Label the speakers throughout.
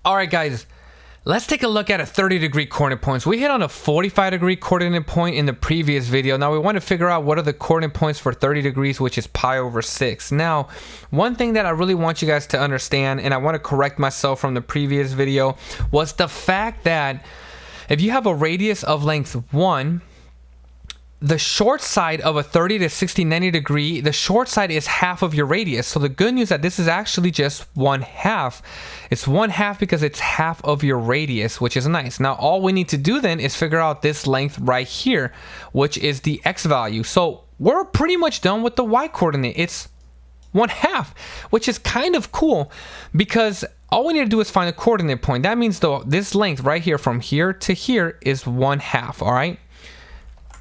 Speaker 1: All right, guys, let's take a look at a 30-degree coordinate points. We hit on a 45-degree coordinate point in the previous video. Now we want to figure out what are the coordinate points for 30 degrees, which is pi over 6. Now, one thing that I really want you guys to understand, and I want to correct myself from the previous video, was the fact that if you have a radius of length 1, the short side of a 30 to 60, 90 degree, the short side is half of your radius. So the good news that this is actually just 1/2. It's 1/2 because it's half of your radius, which is nice. Now all we need to do then is figure out this length right here, which is the x value. So we're pretty much done with the y coordinate. It's 1/2, which is kind of cool because all we need to do is find a coordinate point. That means though this length right here from here to here is 1/2. All right.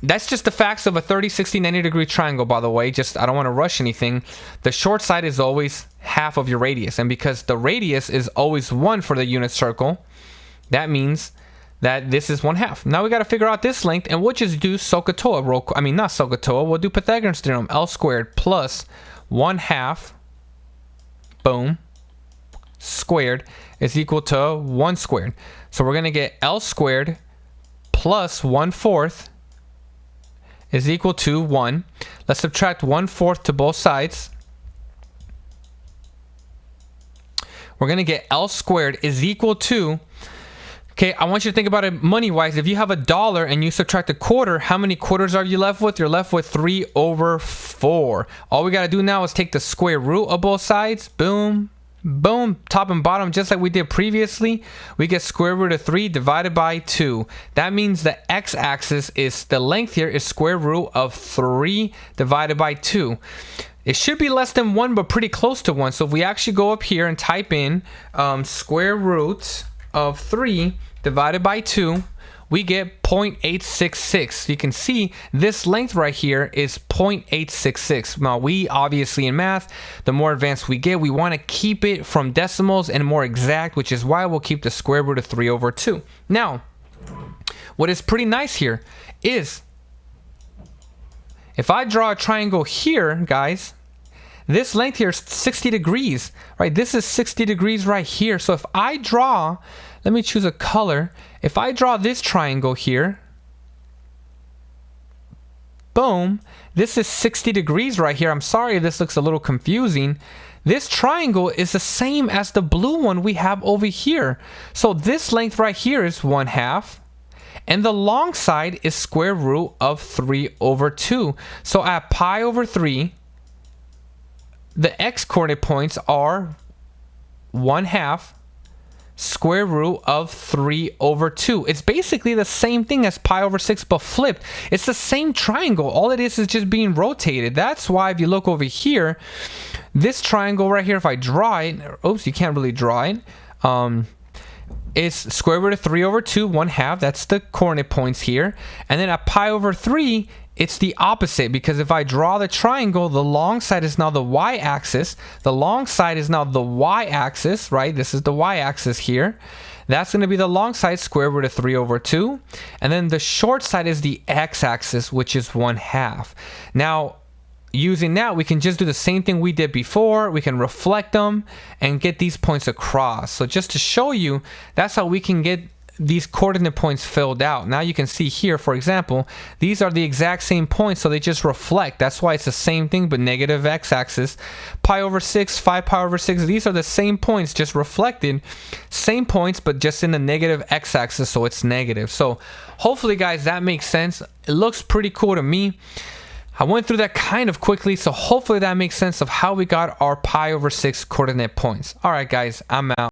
Speaker 1: That's just the facts of a 30, 60, 90 degree triangle, by the way. Just, I don't want to rush anything. The short side is always half of your radius. And because the radius is always 1 for the unit circle, that means that this is 1/2. Now we got to figure out this length, and we'll just do SOHCAHTOA. I mean, not SOHCAHTOA. We'll do Pythagorean's theorem. L squared plus 1/2, boom, squared is equal to 1 squared. So we're going to get L squared plus 1/4 is equal to 1. Let's subtract 1/4 to both sides. We're going to get L squared is equal to, okay, I want you to think about it money-wise. If you have $1 and you subtract a quarter, how many quarters are you left with? You're left with 3/4. All we got to do now is take the square root of both sides. Boom. Boom, top and bottom, just like we did previously. We get square root of 3 divided by 2. That means the x-axis is, the length here is square root of 3 divided by 2. It should be less than 1, but pretty close to 1. So if we actually go up here and type in square root of 3 divided by 2, we get 0.866. You can see this length right here is 0.866. Now we obviously in math, the more advanced we get, we want to keep it from decimals and more exact, which is why we'll keep the square root of 3/2. Now, what is pretty nice here is if I draw a triangle here, guys, this length here is 60 degrees, right? This is 60 degrees right here. So if I draw, let me choose a color. If I draw this triangle here, boom, this is 60 degrees right here. I'm sorry if this looks a little confusing. This triangle is the same as the blue one we have over here. So this length right here is 1/2. And the long side is square root of 3/2. So at pi over 3, the x coordinate points are 1/2 square root of 3/2. It's basically the same thing as pi over 6, but flipped. It's the same triangle. All it is just being rotated. That's why if you look over here, this triangle right here, if I draw it, oops, you can't really draw it. It's square root of 3/2, 1/2. That's the coordinate points here. And then at pi over 3, it's the opposite, because if I draw the triangle, the long side is now the y-axis. The long side is now the y-axis, right? This is the y-axis here. That's going to be the long side, square root of 3/2. And then the short side is the x-axis, which is 1/2. Now, using that, we can just do the same thing we did before. We can reflect them and get these points across. So just to show you, that's how we can get these coordinate points filled out. Now you can see here, for example, these are the exact same points, so they just reflect. That's why it's the same thing, but negative x-axis. Pi over 6, 5 pi over 6, these are the same points, just reflected. Same points, but just in the negative x-axis, so it's negative. So hopefully, guys, that makes sense. It looks pretty cool to me. I went through that kind of quickly, so hopefully that makes sense of how we got our pi over 6 coordinate points. All right, guys, I'm out.